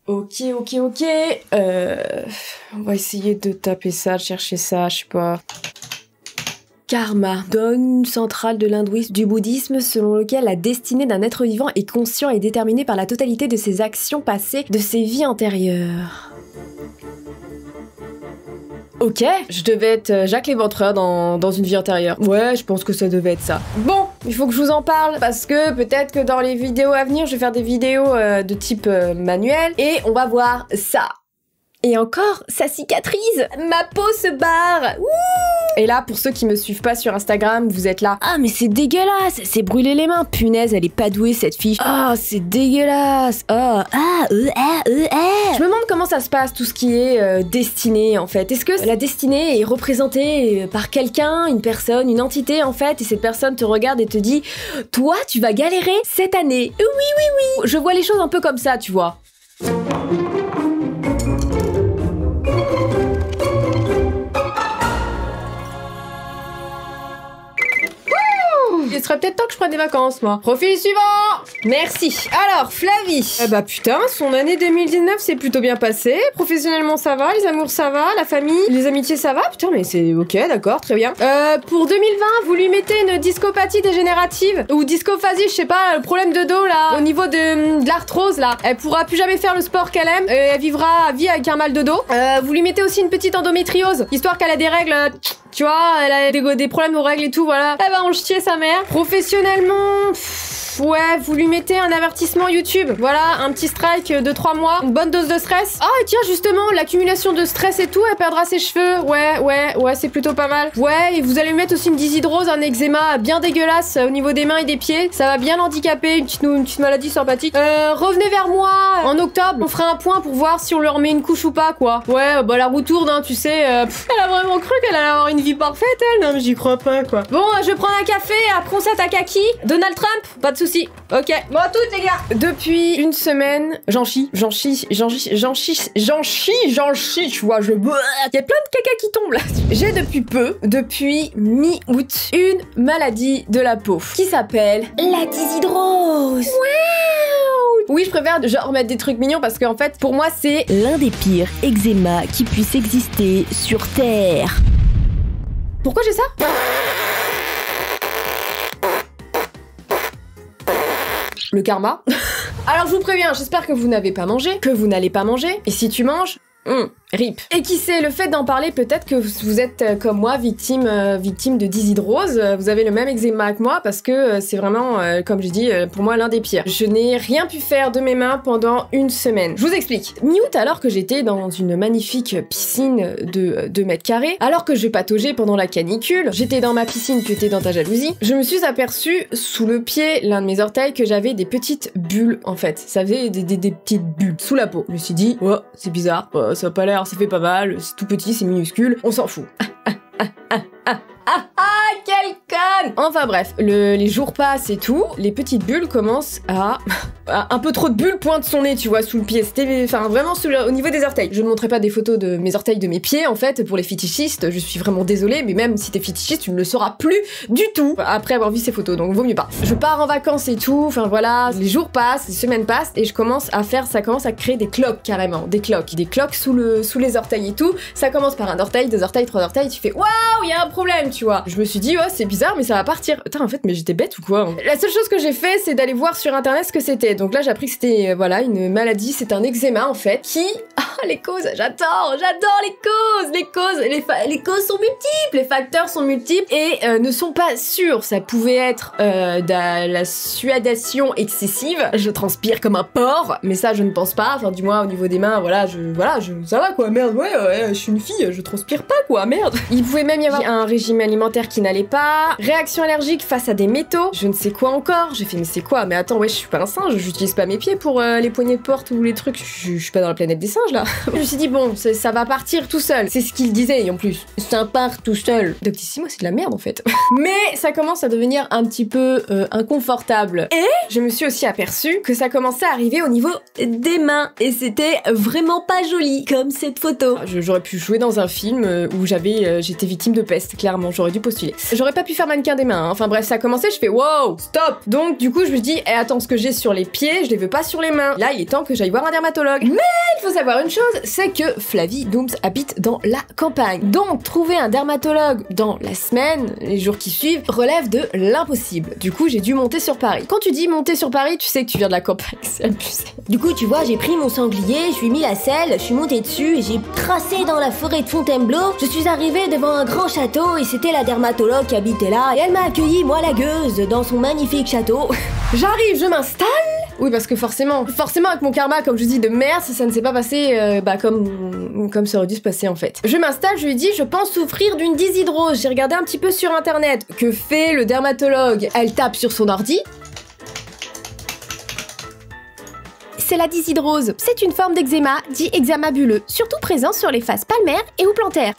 Ok. On va essayer de taper ça, de chercher ça, je sais pas. Karma, dogme central de l'hindouisme, du bouddhisme, selon lequel la destinée d'un être vivant est conscient et déterminée par la totalité de ses actions passées, de ses vies antérieures. Ok, je devais être Jacques l'Éventreur dans une vie antérieure. Ouais, je pense que ça devait être ça. Bon, il faut que je vous en parle, parce que peut-être que dans les vidéos à venir, je vais faire des vidéos de type manuel, et on va voir ça. Et encore, ça cicatrise. Ma peau se barre. Ouh. Et là, pour ceux qui me suivent pas sur Instagram, vous êtes là. Ah, mais c'est dégueulasse. C'est brûlé les mains. Punaise, elle est pas douée, cette fille. Ah, c'est dégueulasse. Ah, Je me demande comment ça se passe, tout ce qui est destinée, en fait. Est-ce que la destinée est représentée par quelqu'un, une personne, une entité, en fait, et cette personne te regarde et te dit « Toi, tu vas galérer cette année. » Oui. Je vois les choses un peu comme ça, tu vois. Il serait peut-être temps que je prenne des vacances, moi. Profil suivant. Merci. Alors, Flavie. Bah putain, son année 2019 s'est plutôt bien passée. Professionnellement, ça va. Les amours, ça va. La famille, les amitiés, ça va. Putain, mais c'est ok, d'accord, très bien. Pour 2020, vous lui mettez une discopathie dégénérative. Ou discophasie, je sais pas, le problème de dos, là. Au niveau de l'arthrose, là. Elle pourra plus jamais faire le sport qu'elle aime. Elle vivra à vie avec un mal de dos. Vous lui mettez aussi une petite endométriose. Histoire qu'elle a des règles... Tu vois, elle a des problèmes aux règles et tout, voilà. Elle va en chier sa mère. Professionnellement... Ouais, vous lui mettez un avertissement YouTube. Voilà, un petit strike de 3 mois. Une bonne dose de stress. Ah, et tiens, justement, l'accumulation de stress et tout, elle perdra ses cheveux. Ouais, c'est plutôt pas mal. Ouais, et vous allez lui mettre aussi une dyshydrose, un eczéma bien dégueulasse au niveau des mains et des pieds. Ça va bien l'handicaper, une petite maladie sympathique. Revenez vers moi en octobre. On fera un point pour voir si on leur met une couche ou pas, quoi. Ouais, bah la roue tourne, hein, tu sais. Elle a vraiment cru qu'elle allait avoir une vie parfaite, elle. Non, mais j'y crois pas, quoi. Bon, je prends un café, après on s'attaque qui Donald Trump. Pas de soucis. Ok. Bon, à toutes, les gars. Depuis une semaine, j'en chie, tu vois, il y a plein de caca qui tombe là. J'ai depuis mi-août, une maladie de la peau qui s'appelle la dyshydrose. Wow. Oui, je préfère genre mettre des trucs mignons parce qu'en fait, pour moi, c'est l'un des pires eczémas qui puisse exister sur Terre. Pourquoi j'ai ça? Le karma. Alors je vous préviens, j'espère que vous n'avez pas mangé, que vous n'allez pas manger, et si tu manges, rip. Et qui sait, le fait d'en parler, peut-être que vous êtes comme moi, victime de dyshydrose, vous avez le même eczéma que moi, parce que c'est vraiment, comme j'ai dit, pour moi l'un des pires. Je n'ai rien pu faire de mes mains pendant une semaine. Je vous explique. Mi-août, alors que j'étais dans une magnifique piscine de 2 mètres carrés, alors que je pataugeais pendant la canicule, j'étais dans ma piscine, tu étais dans ta jalousie, je me suis aperçue sous le pied, l'un de mes orteils, que j'avais des petites bulles, en fait. Ça faisait des petites bulles sous la peau. Je me suis dit, oh, c'est bizarre, ça a pas l'air, ça fait pas mal, c'est tout petit, c'est minuscule, on s'en fout. Quelle conne! Enfin bref, les jours passent et tout, les petites bulles commencent à... un peu trop de bulles pointent son nez, tu vois, sous le pied. C'était, enfin, vraiment au niveau des orteils. Je ne montrerai pas des photos de mes orteils, de mes pieds, en fait, pour les fétichistes. Je suis vraiment désolée, mais même si t'es fétichiste, tu ne le sauras plus du tout après avoir vu ces photos, donc vaut mieux pas. Je pars en vacances et tout, enfin voilà, les jours passent, les semaines passent, et ça commence à créer des cloques, carrément. Des cloques sous les orteils et tout. Ça commence par un orteil, 2 orteils, 3 orteils, tu fais waouh, il y a un problème, tu vois. Je me suis dit, oh, c'est bizarre, mais ça va partir. Putain, en fait, mais j'étais bête ou quoi? La seule chose que j'ai fait, c'est d'aller voir sur internet ce que c'était. Donc là, j'ai appris que c'était, voilà, une maladie, c'est un eczéma, en fait, qui... Ah, les causes, j'adore les causes! Les causes sont multiples, les facteurs sont multiples et ne sont pas sûrs. Ça pouvait être de la suadation excessive, je transpire comme un porc, mais ça, je ne pense pas. Enfin, du moins, au niveau des mains, ça va, quoi, merde, ouais, je suis une fille, je transpire pas, quoi, merde. Il pouvait même y avoir un régime alimentaire qui n'allait pas, réaction allergique face à des métaux, je ne sais quoi encore. J'ai fait, mais c'est quoi? Mais attends, ouais, je suis pas un singe, j'utilise pas mes pieds pour les poignées de porte ou les trucs, je suis pas dans la planète des singes, là. Je me suis dit bon, ça va partir tout seul. C'est ce qu'il disait et en plus, ça part tout seul. Doctissimo, c'est de la merde en fait. Mais ça commence à devenir un petit peu inconfortable. Et je me suis aussi aperçue que ça commençait à arriver au niveau des mains et c'était vraiment pas joli comme cette photo. J'aurais pu jouer dans un film où j'étais victime de peste, clairement, j'aurais dû postuler. J'aurais pas pu faire mannequin des mains, hein. Enfin bref, ça a commencé, je fais wow, stop. Donc du coup, je me dis, attends, ce que j'ai sur les pieds, je les veux pas sur les mains. Là, il est temps que j'aille voir un dermatologue. Mais il faut savoir une chose, c'est que Flavie Dooms habite dans la campagne. Donc trouver un dermatologue dans la semaine, les jours qui suivent, relève de l'impossible. Du coup, j'ai dû monter sur Paris. Quand tu dis monter sur Paris, tu sais que tu viens de la campagne, c'est abusé. Du coup, tu vois, j'ai pris mon sanglier, je lui ai mis la selle, je suis montée dessus et j'ai tracé dans la forêt de Fontainebleau. Je suis arrivée devant un grand château et c'était la dermatologue qui habitait là et elle m'a accueilli, moi la gueuse, dans son magnifique château. J'arrive, je m'installe. Oui, parce que forcément avec mon karma, comme je dis, de merde, ça ne s'est pas passé comme ça aurait dû se passer en fait. Je m'installe, je lui dis, je pense souffrir d'une dyshydrose. J'ai regardé un petit peu sur internet. Que fait le dermatologue? Elle tape sur son ordi. C'est la dyshydrose. C'est une forme d'eczéma, dit eczéma bulleux, surtout présent sur les faces palmaires et ou plantaires.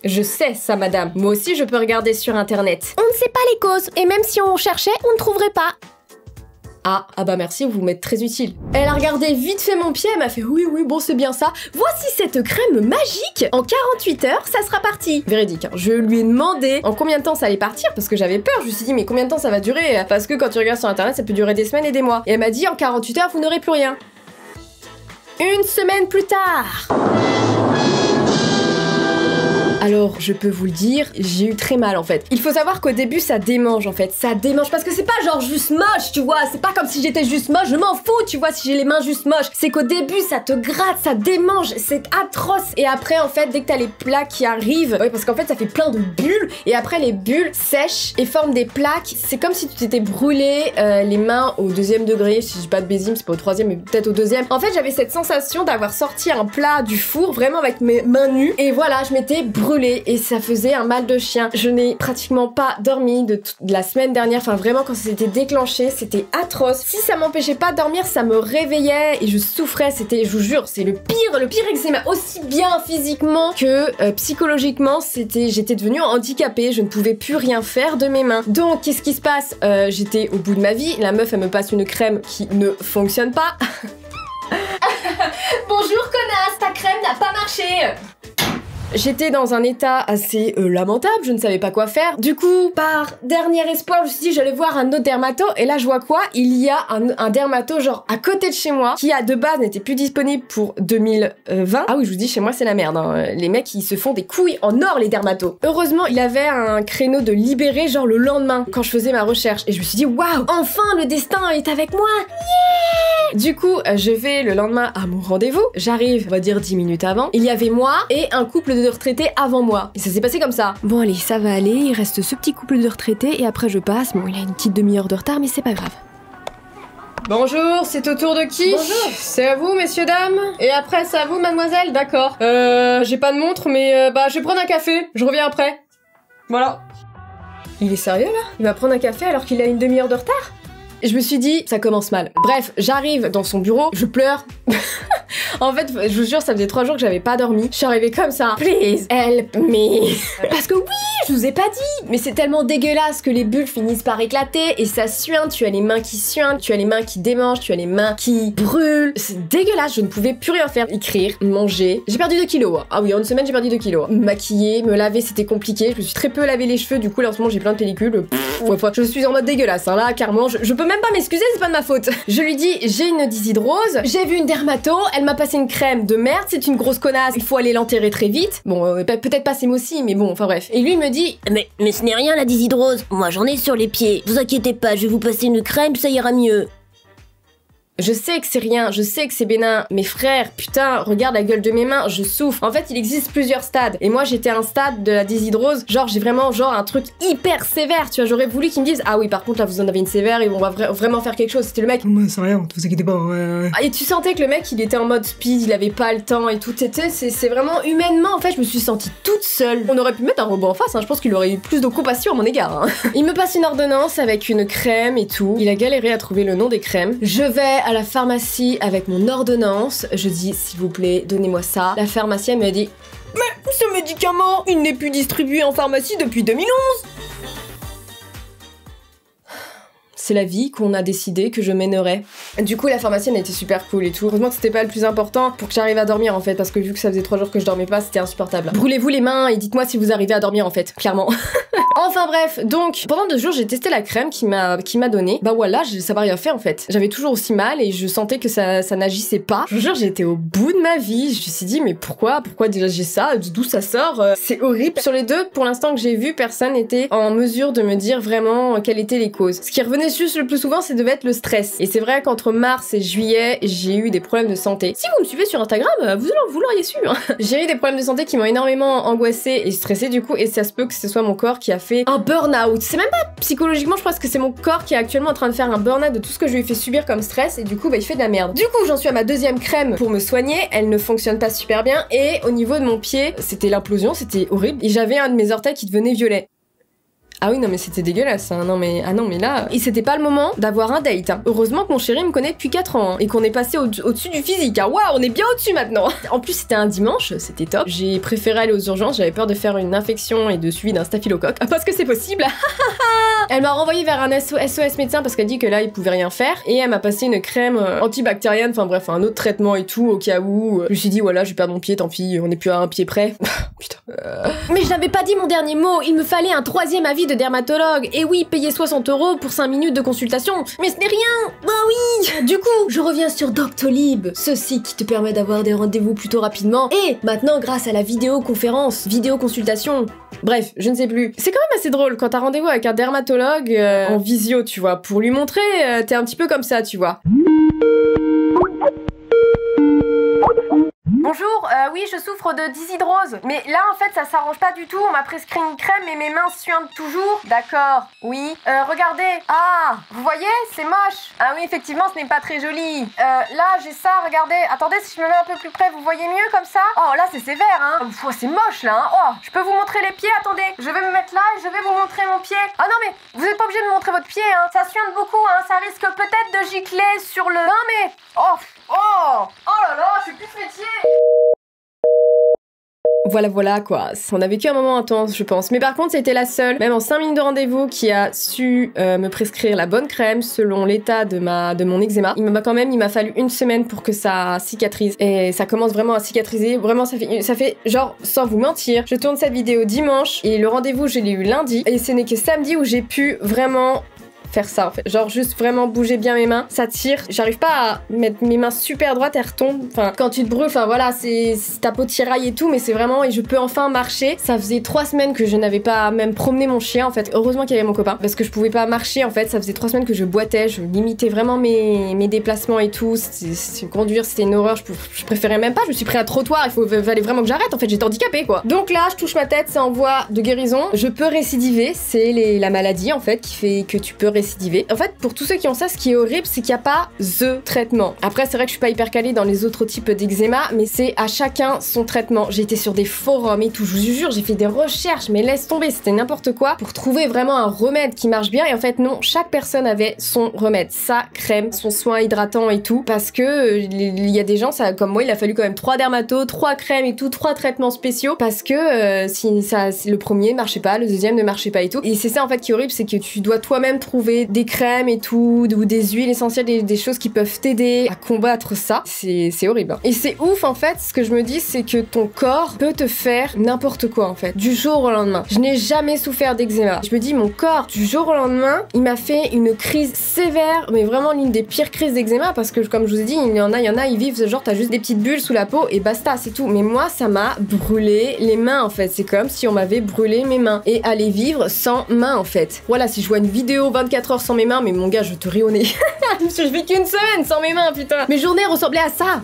Je sais ça, madame. Moi aussi, je peux regarder sur internet. On ne sait pas les causes, et même si on cherchait, on ne trouverait pas. Ah bah merci, vous m'êtes très utile. Elle a regardé vite fait mon pied, elle m'a fait oui, bon c'est bien ça. Voici cette crème magique. En 48 heures, ça sera parti. Véridique, hein. Je lui ai demandé en combien de temps ça allait partir parce que j'avais peur. Je me suis dit mais combien de temps ça va durer? Parce que quand tu regardes sur internet, ça peut durer des semaines et des mois. Et elle m'a dit en 48 heures, vous n'aurez plus rien. Une semaine plus tard. Alors, je peux vous le dire, j'ai eu très mal en fait. Il faut savoir qu'au début, ça démange en fait. Ça démange parce que c'est pas genre juste moche, tu vois. C'est pas comme si j'étais juste moche, je m'en fous, tu vois, si j'ai les mains juste moches. C'est qu'au début, ça te gratte, ça démange, c'est atroce. Et après, en fait, dès que t'as les plaques qui arrivent, ouais, parce qu'en fait, ça fait plein de bulles. Et après, les bulles sèchent et forment des plaques. C'est comme si tu t'étais brûlé les mains au 2e degré. Si j'ai pas de bésime, c'est pas au 3e, mais peut-être au 2e. En fait, j'avais cette sensation d'avoir sorti un plat du four, vraiment avec mes mains nues. Et voilà, je m'étais brûlée. Et ça faisait un mal de chien. Je n'ai pratiquement pas dormi de la semaine dernière. Enfin vraiment quand ça s'était déclenché, c'était atroce. Si ça m'empêchait pas de dormir, ça me réveillait et je souffrais. C'était, je vous jure, c'est le pire eczéma. Aussi bien physiquement que psychologiquement, j'étais devenue handicapée. Je ne pouvais plus rien faire de mes mains. Donc qu'est-ce qui se passe? J'étais au bout de ma vie. La meuf, elle me passe une crème qui ne fonctionne pas. Bonjour connasse, ta crème n'a pas marché. J'étais dans un état assez lamentable, je ne savais pas quoi faire. Du coup, par dernier espoir, je me suis dit j'allais voir un autre dermato. Et là, je vois quoi? Il y a un dermato genre à côté de chez moi qui de base n'était plus disponible pour 2020. Ah oui, je vous dis, chez moi c'est la merde, hein. Les mecs ils se font des couilles en or les dermatos. Heureusement, il avait un créneau de libéré genre le lendemain quand je faisais ma recherche. Et je me suis dit waouh, enfin le destin est avec moi. Yeah! Du coup, je vais le lendemain à mon rendez-vous. J'arrive, on va dire 10 minutes avant. Il y avait moi et un couple de retraités avant moi. Et ça s'est passé comme ça. Bon allez, ça va aller, il reste ce petit couple de retraités et après je passe. Bon, il a une petite demi-heure de retard mais c'est pas grave. Bonjour, c'est au tour de qui? Bonjour. C'est à vous, messieurs, dames? Et après, c'est à vous, mademoiselle? D'accord. J'ai pas de montre, mais je vais prendre un café. Je reviens après. Voilà. Il est sérieux, là? Il va prendre un café alors qu'il a une demi-heure de retard? Et je me suis dit, ça commence mal. Bref, j'arrive dans son bureau, je pleure. En fait, je vous jure, ça faisait 3 jours que j'avais pas dormi. Je suis arrivée comme ça. Please, help me. Parce que oui, je vous ai pas dit. Mais c'est tellement dégueulasse que les bulles finissent par éclater et ça suinte. Tu as les mains qui suintent, tu as les mains qui démangent, tu as les mains qui brûlent. C'est dégueulasse, je ne pouvais plus rien faire. Écrire, manger. J'ai perdu 2 kilos. Ah oui, en une semaine, j'ai perdu 2 kilos. Me maquiller, me laver, c'était compliqué. Je me suis très peu lavé les cheveux. Du coup, là, en ce moment, j'ai plein de pellicules. Je suis en mode dégueulasse. Hein, là, carrément, je peux même pas m'excuser, c'est pas de ma faute. Je lui dis, j'ai une dyshydrose, j'ai vu une dermato, elle m'a passé une crème de merde, c'est une grosse connasse, il faut aller l'enterrer très vite. Bon, peut-être pas ces mots-ci, mais bon, enfin bref. Et lui me dit, mais ce n'est rien la dyshydrose, moi j'en ai sur les pieds. Vous inquiétez pas, je vais vous passer une crème, ça ira mieux. Je sais que c'est rien, je sais que c'est bénin, mais frère, putain, regarde la gueule de mes mains, je souffre. En fait, il existe plusieurs stades. Et moi, j'étais à un stade de la dyshydrose, genre j'ai vraiment un truc hyper sévère, tu vois. J'aurais voulu qu'ils me disent, ah oui, par contre là, vous en avez une sévère et on va vraiment faire quelque chose. C'était le mec. C'est rien, vous inquiétez pas. Et tu sentais que le mec, il était en mode speed, il avait pas le temps et tout. C'est vraiment humainement, en fait, je me suis sentie toute seule. On aurait pu mettre un robot en face, hein. Je pense qu'il aurait eu plus de compassion à mon égard. Hein. Il me passe une ordonnance avec une crème et tout. Il a galéré à trouver le nom des crèmes. Je vais à la pharmacie avec mon ordonnance. Je dis s'il vous plaît, donnez-moi ça. La pharmacienne me dit mais ce médicament, il n'est plus distribué en pharmacie depuis 2011. C'est la vie qu'on a décidé que je mènerais. Du coup, la pharmacienne a été super cool et tout. Heureusement que c'était pas le plus important pour que j'arrive à dormir en fait, parce que vu que ça faisait 3 jours que je dormais pas, c'était insupportable. Brûlez-vous les mains et dites-moi si vous arrivez à dormir en fait, clairement. Enfin bref, donc pendant 2 jours j'ai testé la crème qui m'a donné. Bah voilà, ça m'a rien fait en fait. J'avais toujours aussi mal et je sentais que ça n'agissait pas. Je vous jure, j'étais au bout de ma vie. Je me suis dit mais pourquoi déjà j'ai ça, d'où ça sort, c'est horrible. Sur les 2 pour l'instant que j'ai vu, personne n'était en mesure de me dire vraiment quelles étaient les causes. Ce qui revenait juste le plus souvent, c'est devait être le stress. Et c'est vrai qu'entre mars et juillet, j'ai eu des problèmes de santé. Si vous me suivez sur Instagram, vous l'auriez su. Hein. J'ai eu des problèmes de santé qui m'ont énormément angoissée et stressée du coup, et ça se peut que ce soit mon corps qui a fait un burn-out. C'est même pas psychologiquement, je pense que c'est mon corps qui est actuellement en train de faire un burn-out de tout ce que je lui ai fait subir comme stress, et du coup, bah, il fait de la merde. Du coup, j'en suis à ma 2e crème pour me soigner. Elle ne fonctionne pas super bien, et au niveau de mon pied, c'était l'implosion, c'était horrible, et j'avais un de mes orteils qui devenait violet. Ah oui, non mais c'était dégueulasse, hein. Non mais là... Et c'était pas le moment d'avoir un date, hein. Heureusement que mon chéri me connaît depuis 4 ans, hein, et qu'on est passé au-dessus du physique, hein. Waouh, on est bien au-dessus maintenant. En plus, c'était un dimanche, c'était top. J'ai préféré aller aux urgences, j'avais peur de faire une infection et de suivi d'un staphylocoque, parce que c'est possible. Elle m'a renvoyé vers un SOS médecin parce qu'elle dit que là, il pouvait rien faire, et elle m'a passé une crème antibactérienne, enfin bref, un autre traitement et tout, au cas où. Je me suis dit, voilà, je vais perdre mon pied, tant pis, on est plus à un pied près. Putain. Mais je n'avais pas dit mon dernier mot, il me fallait un 3e avis de dermatologue. Et oui, payer 60 € pour 5 minutes de consultation. Mais ce n'est rien. Bah oui. Du coup, je reviens sur Doctolib, ce site qui te permet d'avoir des rendez-vous plutôt rapidement. Et maintenant, grâce à la vidéoconférence, vidéoconsultation, bref, je ne sais plus. C'est quand même assez drôle quand t'as rendez-vous avec un dermatologue en visio, tu vois, pour lui montrer, t'es un petit peu comme ça, tu vois. Bonjour, oui, je souffre de dyshydrose. Mais là, en fait, ça s'arrange pas du tout. On m'a prescrit une crème et mes mains suintent toujours. D'accord, oui. Regardez. Ah, vous voyez, c'est moche. Ah oui, effectivement, ce n'est pas très joli. Là, j'ai ça, regardez. Attendez, si je me mets un peu plus près, vous voyez mieux comme ça? Oh, là, c'est sévère, hein. Oh, c'est moche, là, hein. Oh, je peux vous montrer les pieds? Attendez, je vais me mettre là et je vais vous montrer mon pied. Ah non, mais vous n'êtes pas obligé de me montrer votre pied, hein. Ça suinte beaucoup, hein. Ça risque peut-être de gicler sur le... Non, mais... Oh, oh, oh là là, je suis plus ce métier. Voilà quoi, on a vécu un moment intense je pense, mais par contre c'était la seule, même en 5 minutes de rendez-vous, qui a su me prescrire la bonne crème selon l'état de mon eczéma. Il m'a fallu 1 semaine pour que ça cicatrise, et ça commence vraiment à cicatriser, vraiment ça fait genre, sans vous mentir, je tourne cette vidéo dimanche et le rendez-vous je l'ai eu lundi, et ce n'est que samedi où j'ai pu vraiment faire ça en fait, genre juste vraiment bouger bien mes mains, ça tire, j'arrive pas à mettre mes mains super droites, elles retombent, enfin quand tu te brûles, enfin voilà, c'est ta peau tiraille et tout, mais c'est vraiment, et je peux enfin marcher. Ça faisait 3 semaines que je n'avais pas même promené mon chien en fait, heureusement qu'il y avait mon copain, parce que je pouvais pas marcher en fait, ça faisait 3 semaines que je boitais, je limitais vraiment mes déplacements et tout, conduire c'était une horreur, je préférais même pas, je me suis pris un trottoir, fallait vraiment que j'arrête en fait, j'étais handicapée quoi. Donc là je touche ma tête, c'est en voie de guérison, je peux récidiver, c'est la maladie en fait qui fait que tu peux récidiver. En fait, pour tous ceux qui ont ça, ce qui est horrible, c'est qu'il n'y a pas THE traitement. Après, c'est vrai que je suis pas hyper calée dans les autres types d'eczéma, mais c'est à chacun son traitement. J'ai été sur des forums et tout, je vous jure, j'ai fait des recherches, mais laisse tomber, c'était n'importe quoi, pour trouver vraiment un remède qui marche bien. Et en fait, non, chaque personne avait son remède, sa crème, son soin hydratant et tout, parce que il y a des gens, ça, comme moi, il a fallu quand même 3 dermatos, 3 crèmes et tout, 3 traitements spéciaux, parce que si le premier ne marchait pas, le deuxième ne marchait pas et tout. Et c'est ça en fait qui est horrible, c'est que tu dois toi-même trouver des crèmes et tout, ou des huiles essentielles, des choses qui peuvent t'aider à combattre ça. C'est horrible. Hein. Et c'est ouf en fait, ce que je me dis, c'est que ton corps peut te faire n'importe quoi en fait, du jour au lendemain. Je n'ai jamais souffert d'eczéma. Je me dis, mon corps, du jour au lendemain, il m'a fait une crise sévère, mais vraiment l'une des pires crises d'eczéma, parce que comme je vous ai dit, il y en a, ils vivent genre t'as juste des petites bulles sous la peau et basta, c'est tout. Mais moi, ça m'a brûlé les mains en fait. C'est comme si on m'avait brûlé mes mains et aller vivre sans main en fait. Voilà, si je vois une vidéo 24 heures sans mes mains, mais mon gars, je te ris au nez. Je vis qu'une semaine sans mes mains, putain. Mes journées ressemblaient à ça.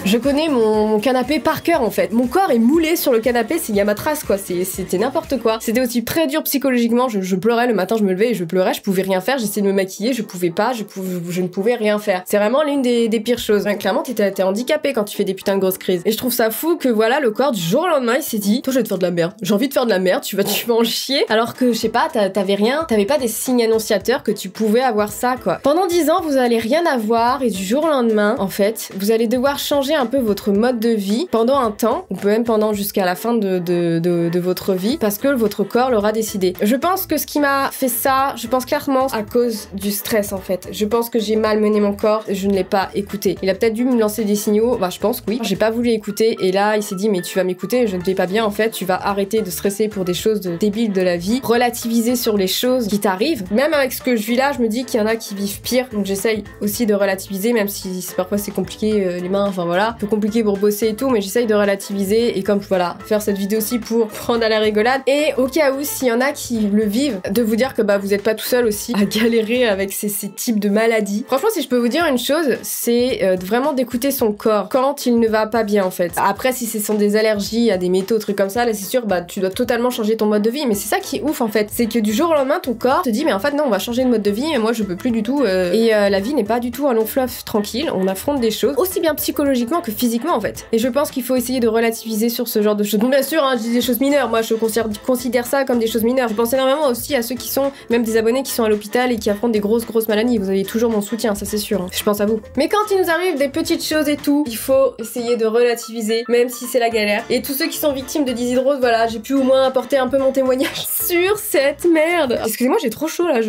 Je connais mon canapé par cœur en fait. Mon corps est moulé sur le canapé, il y a ma trace quoi, c'était n'importe quoi. C'était aussi très dur psychologiquement, je pleurais le matin, je me levais et je pleurais, je pouvais rien faire, j'essayais de me maquiller, je pouvais pas, je ne pouvais rien faire. C'est vraiment l'une des pires choses. Clairement, t'es handicapé quand tu fais des putains de grosses crises. Et je trouve ça fou que voilà, le corps du jour au lendemain, il s'est dit, toi je vais te faire de la merde, j'ai envie de faire de la merde, tu vas en chier. Alors que je sais pas, t'avais rien, t'avais pas des signes annonciateurs que tu pouvais avoir ça quoi. Pendant 10 ans, vous allez rien avoir et du jour au lendemain, en fait, vous allez devoir changer un peu votre mode de vie pendant un temps, ou même pendant jusqu'à la fin de votre vie, parce que votre corps l'aura décidé. Je pense que ce qui m'a fait ça, je pense clairement à cause du stress en fait. Je pense que j'ai malmené mon corps, je ne l'ai pas écouté. Il a peut-être dû me lancer des signaux, bah je pense que oui. J'ai pas voulu écouter et là il s'est dit mais tu vas m'écouter, je ne vais pas bien en fait, tu vas arrêter de stresser pour des choses débiles de la vie, relativiser sur les choses qui t'arrivent. Même avec ce que je vis là, je me dis qu'il y en a qui vivent pire, donc j'essaye aussi de relativiser, même si parfois c'est compliqué, les mains, enfin voilà, un peu compliqué pour bosser et tout, mais j'essaye de relativiser et comme voilà, faire cette vidéo aussi pour prendre à la rigolade et au cas où s'il y en a qui le vivent, de vous dire que bah vous êtes pas tout seul aussi à galérer avec ces types de maladies. Franchement, si je peux vous dire une chose, c'est vraiment d'écouter son corps quand il ne va pas bien en fait. Après, si ce sont des allergies à des métaux, trucs comme ça, là c'est sûr, bah tu dois totalement changer ton mode de vie, mais c'est ça qui est ouf en fait, c'est que du jour au lendemain ton corps te dit mais en fait non, on va changer de mode de vie, mais moi je peux plus du tout et la vie n'est pas du tout un long fleuve tranquille, on affronte des choses aussi bien psychologiquement que physiquement en fait. Et je pense qu'il faut essayer de relativiser sur ce genre de choses. Bon bien sûr, hein, je dis des choses mineures, moi je considère ça comme des choses mineures. Je pense énormément aussi à ceux qui sont, même des abonnés qui sont à l'hôpital et qui affrontent des grosses maladies. Vous avez toujours mon soutien, ça c'est sûr, hein. Je pense à vous. Mais quand il nous arrive des petites choses et tout, il faut essayer de relativiser, même si c'est la galère. Et tous ceux qui sont victimes de dyshydrose, voilà, j'ai pu au moins apporter un peu mon témoignage sur cette merde. Excusez-moi, j'ai trop chaud là,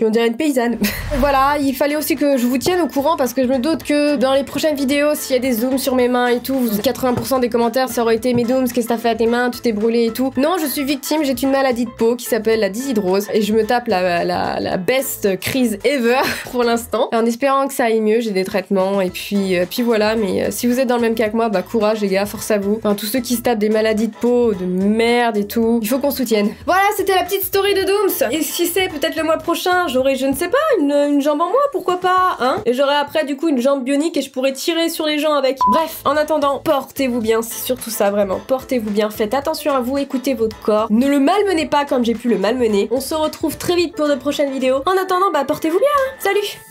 on dirait une paysanne. Voilà, il fallait aussi que je vous tienne au courant parce que je me doute que dans les prochaines vidéos, s'il y a des zooms sur mes mains et tout, 80% des commentaires ça aurait été mes dooms, qu'est-ce que t'as fait à tes mains, tu t'es brûlé et tout. Non, je suis victime, j'ai une maladie de peau qui s'appelle la dyshydrose et je me tape la best crise ever pour l'instant. En espérant que ça aille mieux, j'ai des traitements et puis voilà, mais si vous êtes dans le même cas que moi, bah courage les gars, force à vous. Enfin, tous ceux qui se tapent des maladies de peau, de merde et tout, il faut qu'on soutienne. Voilà, c'était la petite story de Dooms. Et si c'est peut-être le mois prochain, j'aurai, je ne sais pas, une jambe en moins, pourquoi pas, hein. Et j'aurai après du coup une jambe bionique et je pourrai tirer sur les gens avec. Bref, en attendant, portez-vous bien, c'est surtout ça vraiment. Portez-vous bien, faites attention à vous, écoutez votre corps. Ne le malmenez pas comme j'ai pu le malmener. On se retrouve très vite pour de prochaines vidéos. En attendant, bah portez-vous bien, hein. Salut!